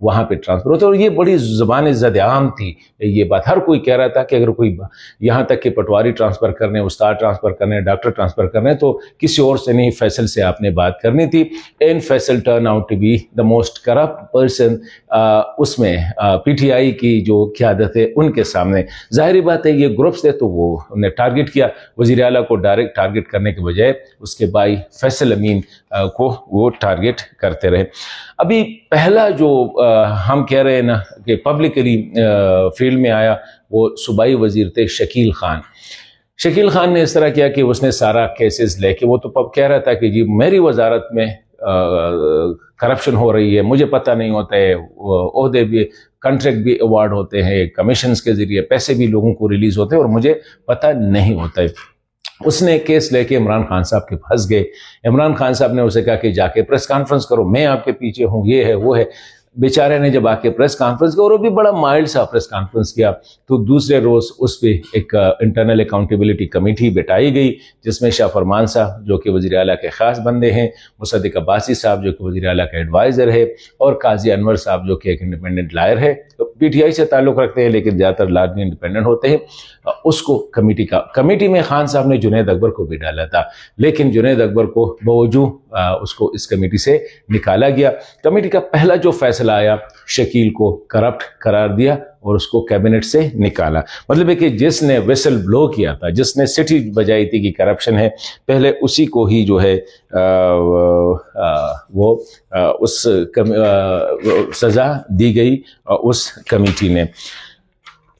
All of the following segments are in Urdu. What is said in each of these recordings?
وہاں پہ ٹرانسفر ہوتے. اور یہ بڑی زبان زد عام تھی یہ بات. ہر کوئی کہہ رہا تھا کہ اگر کوئی یہاں تک کہ پٹواری ٹرانسفر کرنے, استاد ٹرانسفر کرنے, ڈاکٹر ٹرانسفر کرنے تو کسی اور سے نہیں, فیصل سے آپ نے بات کرنی تھی. And Faisal turn out to be the most corrupt person اس میں پی ٹی آئی کی جو قیادت ہے ان کے سامنے. ظاہری بات ہے یہ گروپس تھے تو وہ انہیں ٹارگٹ کیا. وزیر اعلیٰ کو ڈائریکٹ ٹارگٹ کرنے کے بجائے اس کے بھائی فیصل امین کو وہ ٹارگٹ کرتے رہے. ابھی پہلا جو ہم کہہ رہے ہیں نا کہ پبلکلی فیلڈ میں آیا وہ صوبائی وزیر تھے شکیل خان. شکیل خان نے اس طرح کیا کہ اس نے سارا کیسز لے کے, وہ تو کہہ رہا تھا کہ جی میری وزارت میں کرپشن ہو رہی ہے, مجھے پتہ نہیں ہوتا ہے, عہدے بھی کنٹریکٹ بھی ایوارڈ ہوتے ہیں, کمیشنز کے ذریعے پیسے بھی لوگوں کو ریلیز ہوتے ہیں اور مجھے پتہ نہیں ہوتا ہے. اس نے کیس لے کے عمران خان صاحب کے پھنس گئے. عمران خان صاحب نے اسے کہا کہ جا کے پریس کانفرنس کرو, میں آپ کے پیچھے ہوں, یہ ہے وہ ہے. بیچارے نے جب آ کے پریس کانفرنس کیا, اور وہ بھی بڑا مائلڈ سا پریس کانفرنس کیا, تو دوسرے روز اس پہ ایک انٹرنل اکاؤنٹیبلٹی کمیٹی بٹائی گئی جس میں شاہ فرمان صاحب جو کہ وزیر اعلیٰ کے خاص بندے ہیں, مصدق عباسی صاحب جو کہ وزیر اعلیٰ کا ایڈوائزر ہے, اور قاضی انور صاحب جو کہ ایک انڈیپینڈنٹ لائر ہے, پی ٹی آئی سے تعلق رکھتے ہیں لیکن زیادہ تر لارجلی انڈیپینڈنٹ ہوتے ہیں. اس کو کمیٹی میں خان صاحب نے جنید اکبر کو بھی ڈالا تھا, لیکن جنید اکبر کو باوجود اس کو اس کمیٹی سے نکالا گیا. کمیٹی کا پہلا جو فیصلہ آیا, شکیل کو کرپٹ قرار دیا اور اس کو کیبنٹ سے نکالا. مطلب ہے کہ جس نے ویسل بلو کیا تھا, جس نے سٹی بجائی تھی کہ کرپشن ہے, پہلے اسی کو ہی جو ہے وہ اس سزا دی گئی اس کمیٹی نے.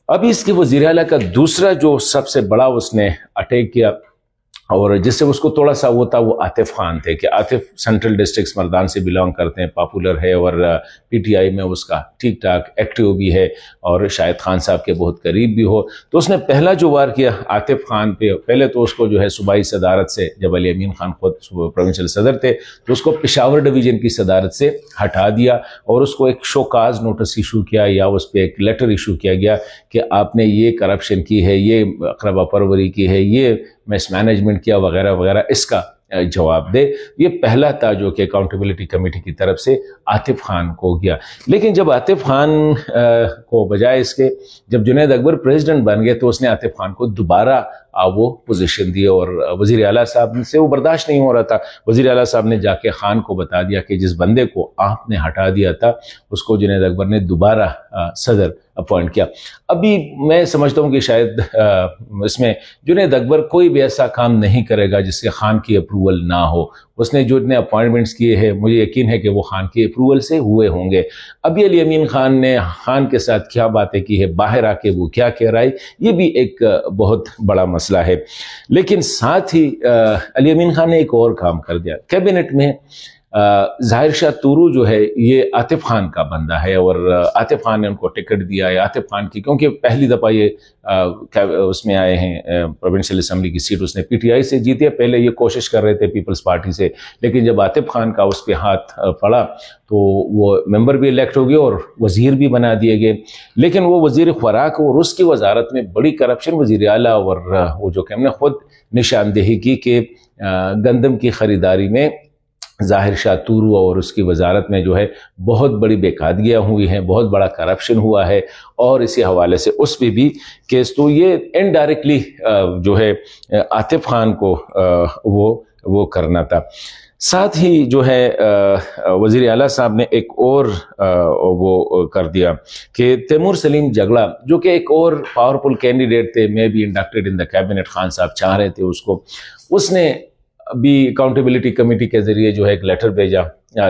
ابھی اس کے وزیر اعلیٰ کا دوسرا جو سب سے بڑا اس نے اٹیک کیا اور جس سے اس کو تھوڑا سا وہ تھا, وہ عاطف خان تھے. کہ عاطف سینٹرل ڈسٹرکٹس مردان سے بلانگ کرتے ہیں, پاپولر ہے اور پی ٹی آئی میں اس کا ٹھیک ٹھاک ایکٹیو بھی ہے اور شاہد خان صاحب کے بہت قریب بھی ہو. تو اس نے پہلا جو وار کیا عاطف خان پہ, پہلے تو اس کو جو ہے صوبائی صدارت سے, جب علی امین خان خود پروونشل صدر تھے تو اس کو پشاور ڈویژن کی صدارت سے ہٹا دیا اور اس کو ایک شوکاز نوٹس ایشو کیا, یا اس پہ ایک لیٹر ایشو کیا گیا کہ آپ نے یہ کرپشن کی ہے, یہ اقربا پروری کی ہے, یہ مس مینجمنٹ کیا وغیرہ وغیرہ, اس کا جواب دے. یہ پہلا تھا جو کہ اکاؤنٹیبلٹی کمیٹی کی طرف سے عاطف خان کو گیا. لیکن جب عاطف خان کو بجائے اس کے جب جنید اکبر پریزیڈنٹ بن گئے تو اس نے عاطف خان کو دوبارہ وہ پوزیشن دی اور وزیر اعلیٰ صاحب سے وہ برداشت نہیں ہو رہا تھا. وزیر اعلیٰ صاحب نے جا کے خان کو بتا دیا کہ جس بندے کو آپ نے ہٹا دیا تھا اس کو جنید اکبر نے دوبارہ صدر اپوائنٹ کیا. ابھی میں سمجھتا ہوں کہ شاید اس میں جنید اکبر کوئی بھی ایسا کام نہیں کرے گا جس سے خان کی اپروول نہ ہو. اس نے جو اتنے اپوائنٹمنٹس کیے ہیں مجھے یقین ہے کہ وہ خان کی اپروول سے ہوئے ہوں گے. ابھی علی امین خان نے خان کے ساتھ کیا باتیں کی ہے, باہر آ کے وہ کیا کہہ رہا ہے, یہ بھی ایک بہت بڑا مسئلہ ہے. لیکن ساتھ ہی علی امین خان نے ایک اور کام کر دیا. کیبنٹ میں ظاہر شاہ تورو جو ہے یہ عاطف خان کا بندہ ہے اور عاطف خان نے ان کو ٹکٹ دیا ہے. عاطف خان کی کیونکہ پہلی دفعہ یہ اس میں آئے ہیں, پروونشل اسمبلی کی سیٹ اس نے پی ٹی آئی سے جیتی ہے. پہلے یہ کوشش کر رہے تھے پیپلز پارٹی سے, لیکن جب عاطف خان کا اس پہ ہاتھ پڑا تو وہ ممبر بھی الیکٹ ہو گئے اور وزیر بھی بنا دیے گئے. لیکن وہ وزیر خوراک اور اس کی وزارت میں بڑی کرپشن, وزیر اعلیٰ اور وہ جو کہ ہم نے خود نشاندہی کی کہ گندم کی خریداری میں ظاہر شاہ تورو اور اس کی وزارت میں جو ہے بہت بڑی بے قاعدگیاں ہوئی ہیں, بہت بڑا کرپشن ہوا ہے اور اسی حوالے سے اس پہ بھی کیس. تو یہ انڈائریکٹلی جو ہے عاطف خان کو وہ کرنا تھا. ساتھ ہی جو ہے وزیر اعلیٰ صاحب نے ایک اور وہ کر دیا کہ تیمور سلیم جگڑا جو کہ ایک اور پاورفل کینڈیڈیٹ تھے, میں بھی انڈکٹڈ ان دا کیبنٹ, خان صاحب چاہ رہے تھے اس کو, اس نے ابھی اکاؤنٹیبلٹی کمیٹی کے ذریعے جو ہے ایک لیٹر بھیجا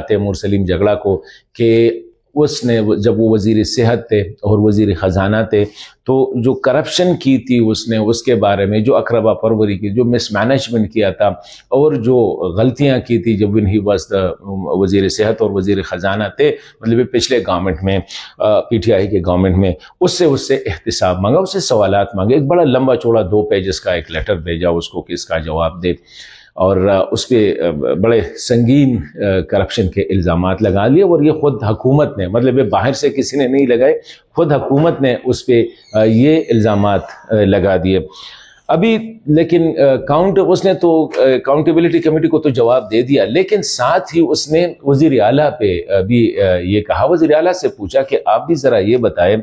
تیمور سلیم جگڑا کو کہ اس نے جب وہ وزیر صحت تھے اور وزیر خزانہ تھے تو جو کرپشن کی تھی اس نے, اس کے بارے میں جو اقربا پروری کی, جو مس مینجمنٹ کیا تھا اور جو غلطیاں کی تھی جب when he was the وزیر صحت اور وزیر خزانہ تھے, مطلب پچھلے گورنمنٹ میں پی ٹی آئی کے گورنمنٹ میں, اس سے احتساب مانگا, اس سے سوالات مانگے. ایک بڑا لمبا چوڑا 2 پیجز کا ایک لیٹر بھیجا اس کو کہ اس کا جواب دے, اور اس پہ بڑے سنگین کرپشن کے الزامات لگا لیے. اور یہ خود حکومت نے, مطلب باہر سے کسی نے نہیں لگائے, خود حکومت نے اس پہ یہ الزامات لگا دیے. ابھی لیکن اس نے تو اکاؤنٹیبلٹی کمیٹی کو تو جواب دے دیا، لیکن ساتھ ہی اس نے وزیر اعلیٰ پہ بھی یہ کہا، وزیر اعلیٰ سے پوچھا کہ آپ بھی ذرا یہ بتائیں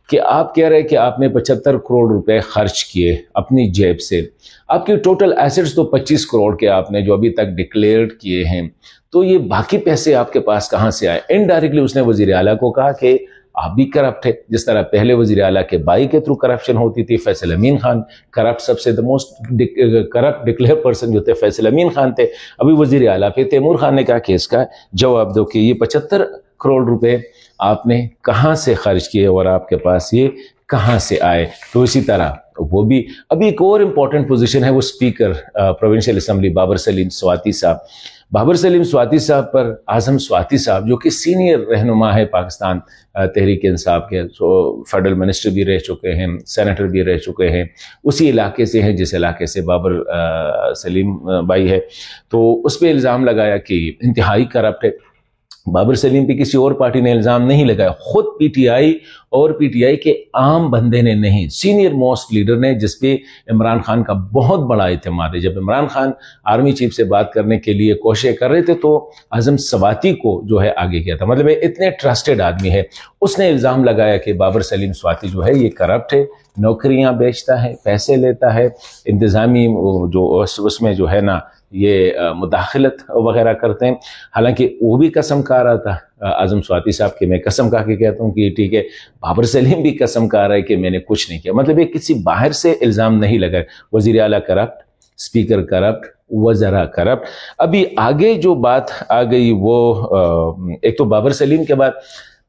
کہ آپ کہہ رہے کہ آپ نے 75 کروڑ روپے خرچ کیے اپنی جیب سے، آپ کی ٹوٹل ایسٹس تو 25 کروڑ کے آپ نے جو ابھی تک ڈکلیئرڈ کیے ہیں، تو یہ باقی پیسے آپ کے پاس کہاں سے آئے؟ انڈائریکٹلی اس نے وزیر اعلیٰ کو کہا کہ آپ بھی کرپٹ ہے، جس طرح پہلے وزیر اعلیٰ کے بھائی کے تھرو کرپشن ہوتی تھی، فیصل امین خان کرپٹ، سب سے موسٹ کرپٹ ڈکلیئر پرسن جو تھے فیصل امین خان تھے، ابھی وزیر اعلیٰ پہ تیمور خان نے کہا کہ اس کا جواب دو کہ یہ 75 کروڑ روپے آپ نے کہاں سے خرچ کیے اور آپ کے پاس یہ کہاں سے آئے؟ تو اسی طرح وہ بھی ابھی ایک اور امپورٹنٹ پوزیشن ہے، وہ اسپیکر پروونشل اسمبلی بابر سلیم سواتی صاحب، بابر سلیم سواتی صاحب پر اعظم سواتی صاحب جو کہ سینئر رہنما ہے پاکستان تحریک انصاف کے، فیڈرل منسٹر بھی رہ چکے ہیں، سینیٹر بھی رہ چکے ہیں، اسی علاقے سے ہیں جس علاقے سے بابر سلیم بھائی ہے، تو اس پہ الزام لگایا کہ انتہائی کرپٹ ہے۔ بابر سلیم پہ کسی اور پارٹی نے الزام نہیں لگایا، خود پی ٹی آئی اور پی ٹی آئی کے عام بندے نے نہیں، سینئر موسٹ لیڈر نے، جس پہ عمران خان کا بہت بڑا اعتماد ہے۔ جب عمران خان آرمی چیف سے بات کرنے کے لیے کوششیں کر رہے تھے تو اعظم سواتی کو جو ہے آگے کیا تھا، مطلب اتنے ٹرسٹڈ آدمی ہے، اس نے الزام لگایا کہ بابر سلیم سواتی جو ہے یہ کرپٹ ہے، نوکریاں بیچتا ہے، پیسے لیتا ہے، انتظامی جو اس میں جو ہے نا یہ مداخلت وغیرہ کرتے ہیں۔ حالانکہ وہ بھی قسم کھا رہا تھا اعظم سواتی صاحب کہ میں قسم کھا کے کہتا ہوں کہ ٹھیک ہے، بابر سلیم بھی قسم کھا رہا ہے کہ میں نے کچھ نہیں کیا، مطلب یہ کسی باہر سے الزام نہیں لگا۔ وزیر اعلیٰ کرپٹ، اسپیکر کرپٹ، وزراء کرپٹ۔ ابھی آگے جو بات آ گئی وہ ایک تو بابر سلیم کے بعد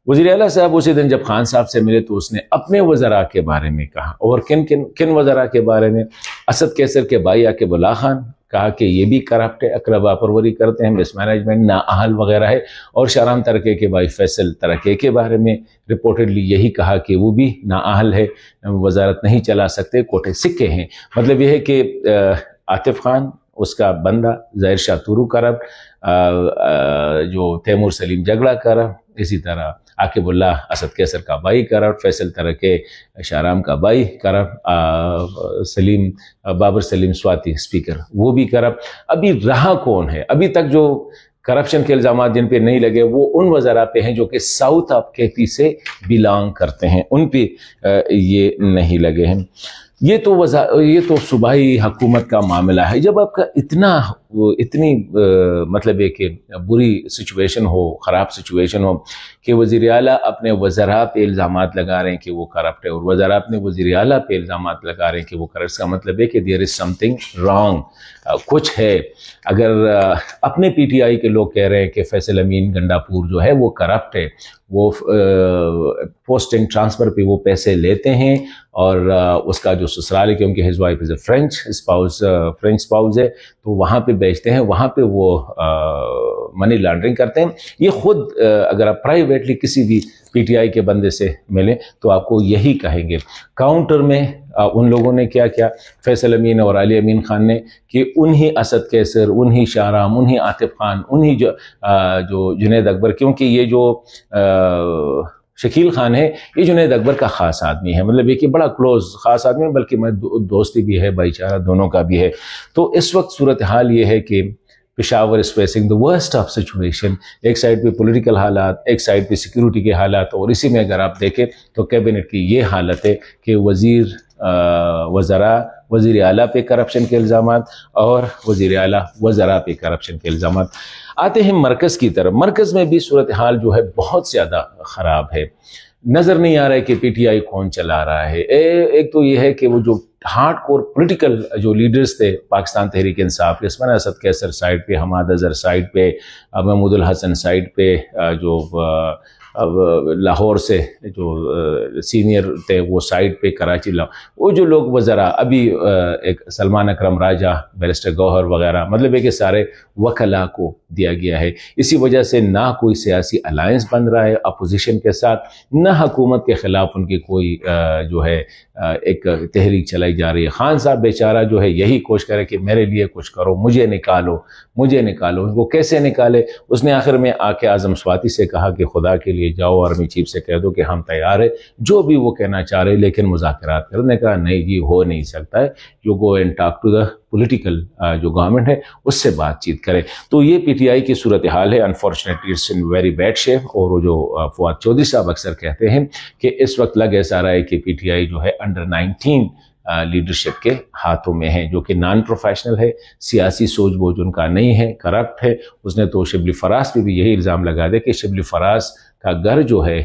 وزیر اعلیٰ صاحب اسی دن جب خان صاحب سے ملے تو اس نے اپنے وزراء کے بارے میں کہا، اور کن وزراء کے بارے میں؟ اسد کیسر کے بھائی عاقب اللہ خان، کہا کہ یہ بھی کرپٹ ہے، اقربا پروری کرتے ہیں، مس مینجمنٹ، نااہل وغیرہ ہے، اور شاہرام ترکے کے بھائی فیصل ترکے کے بارے میں رپورٹڈلی یہی کہا کہ وہ بھی نااہل ہے، وزارت نہیں چلا سکتے، کوٹے سکے ہیں۔ مطلب یہ ہے کہ عاطف خان، اس کا بندہ ظاہر شاہ تورو کرپٹ، جو تیمور سلیم جگڑا کرپٹ، اسی طرح عاقب اللہ اسد کیسر کا بھائی کرپٹ، فیصل ترکے شاہرام کا بھائی کرپٹ، بابر سلیم سواتی اسپیکر وہ بھی کرپٹ۔ ابھی رہا کون ہے؟ ابھی تک جو کرپشن کے الزامات جن پہ نہیں لگے وہ ان وزراء پہ ہیں جو کہ ساؤتھ آف کیپی سے بلانگ کرتے ہیں، ان پہ یہ نہیں لگے ہیں۔ یہ تو صوبائی حکومت کا معاملہ ہے۔ جب آپ کا اتنی مطلب ہے کہ بری سچویشن ہو، خراب سچویشن ہو کہ وزیر اعلیٰ اپنے وزراء پہ الزامات لگا رہے ہیں کہ وہ کرپٹ ہے، اور وزراء اپنے وزیر اعلیٰ پہ الزامات لگا رہے ہیں کہ وہ کرپٹ، اس کا مطلب ہے کہ there is something wrong، کچھ ہے۔ اگر اپنے پی ٹی آئی کے لوگ کہہ رہے ہیں کہ فیصل امین گنڈاپور جو ہے وہ کرپٹ ہے، وہ پوسٹنگ ٹرانسفر پہ وہ پیسے لیتے ہیں، اور اس کا جو سسرال ہے کیونکہ his wife is a French spouse ہے، تو وہاں پہ بیچتے ہیں، وہاں پہ وہ منی لانڈرنگ کرتے ہیں۔ یہ خود اگر آپ پرائیویٹلی کسی بھی پی ٹی آئی کے بندے سے ملیں تو آپ کو یہی کہیں گے۔ کاؤنٹر میں ان لوگوں نے کیا کیا، فیصل امین اور علی امین خان نے، کہ انہی اسد کیسر، انہی شاہرام، انہی عاطف خان، انہی جو جنید اکبر، کیونکہ یہ جو شکیل خان ہے یہ جنید اکبر کا خاص آدمی ہے، مطلب یہ کہ بڑا کلوز خاص آدمی ہے، بلکہ میں دوستی بھی ہے، بھائی چارہ دونوں کا بھی ہے۔ تو اس وقت صورتحال یہ ہے کہ Peshawar is facing the worst of situation، ایک سائڈ پہ پولیٹیکل حالات، ایک سائڈ پہ سیکیورٹی کے حالات، اور اسی میں اگر آپ دیکھیں تو کیبنٹ کی یہ حالت ہے کہ وزراء وزیر اعلیٰ پہ کرپشن کے الزامات، اور وزیر اعلیٰ وزراء پہ کرپشن کے الزامات۔ آتے ہیں مرکز کی طرف۔ مرکز میں بھی صورتحال جو ہے بہت زیادہ خراب ہے، نظر نہیں آ رہا ہے کہ پی ٹی آئی کون چلا رہا ہے۔ ایک تو یہ ہے کہ وہ جو ہارڈ کور پولیٹیکل جو لیڈرز تھے پاکستان تحریک انصاف کے، اسماعیل اسد کیسر سائڈ پہ، حماد اظہر سائڈ پہ، محمود الحسن سائڈ پہ، جو لاہور سے جو سینئر تھے وہ سائڈ پہ، کراچی وہ جو لوگ وزراء، ابھی ایک سلمان اکرم راجہ، بیرسٹر گوہر وغیرہ، مطلب ہے کہ سارے وکلاء کو دیا گیا ہے۔ اسی وجہ سے نہ کوئی سیاسی الائنس بن رہا ہے اپوزیشن کے ساتھ، نہ حکومت کے خلاف ان کی کوئی جو ہے ایک تحریک چلائی جا رہی ہے۔ خان صاحب بیچارہ جو ہے یہی کوشش کرے کہ میرے لیے کچھ کرو، مجھے نکالو۔ وہ کیسے نکالے؟ اس نے آخر میں آ کے اعظم سواتی سے کہا کہ خدا کے لیے یہ جاؤ آرمی چیف سے کہہ دو کہ ہم تیار ہیں جو بھی وہ کہنا چاہ رہے لیکن مذاکرات کرنے کا نہیں جی ہو نہیں سکتا ہے. You go and talk to the political جو گورنمنٹ ہے اس سے بات چیت کرے. تو یہ پی ٹی آئی کی صورتحال ہے. Unfortunately it's in very bad shape. اور وہ جو فواد چودھری صاحب اکثر کہتے ہیں کہ اس وقت لگ ایسا رہا ہے کہ پی ٹی آئی جو ہے انڈر 19 لیڈرشپ کے ہاتھوں میں ہے جو کہ نان پروفیشنل ہے, سیاسی سوچ بوجھ ان کا نہیں ہے, کرپٹ ہے. اس نے تو شبلی فراز پہ بھی یہی الزام لگا دیا کہ شبلی فراز کا گھر جو ہے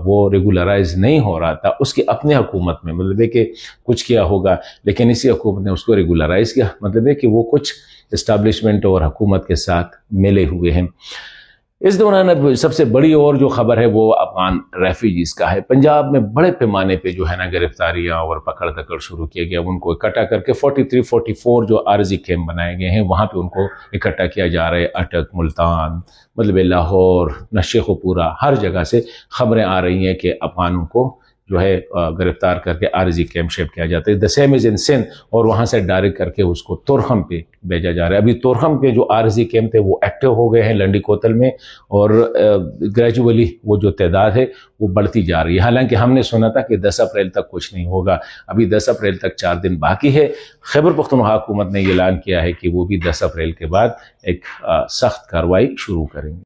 وہ ریگولرائز نہیں ہو رہا تھا اس کی اپنے حکومت میں, مطلب ہے کہ کچھ کیا ہوگا لیکن اسی حکومت نے اس کو ریگولرائز کیا, مطلب ہے کہ وہ کچھ اسٹیبلشمنٹ اور حکومت کے ساتھ ملے ہوئے ہیں. اس دوران اب سب سے بڑی اور جو خبر ہے وہ افغان ریفیوجیز کا ہے. پنجاب میں بڑے پیمانے پہ جو ہے نا گرفتاریاں اور پکڑ دکڑ شروع کیا گیا. ان کو اکٹھا کر کے 44 جو عارضی کیمپ بنائے گئے ہیں وہاں پہ ان کو اکٹھا کیا جا رہا ہے. اٹک, ملتان, مطلب لاہور, شیخو پورہ, ہر جگہ سے خبریں آ رہی ہیں کہ افغانوں کو جو ہے گرفتار کر کے عارضی کیمپ شپ کیا جاتا ہے. دا سیم از ان سندھ, اور وہاں سے ڈائریکٹ کر کے اس کو تورخم پہ بھیجا جا رہا ہے. ابھی تورخم کے جو عارضی کیمپ تھے وہ ایکٹیو ہو گئے ہیں لنڈی کوتل میں, اور گریجولی وہ جو تعداد ہے وہ بڑھتی جا رہی ہے. حالانکہ ہم نے سنا تھا کہ 10 اپریل تک کچھ نہیں ہوگا. ابھی 10 اپریل تک 4 دن باقی ہے. خیبر پختونخوا حکومت نے اعلان کیا ہے کہ وہ بھی 10 اپریل کے بعد ایک سخت کارروائی شروع کریں گے.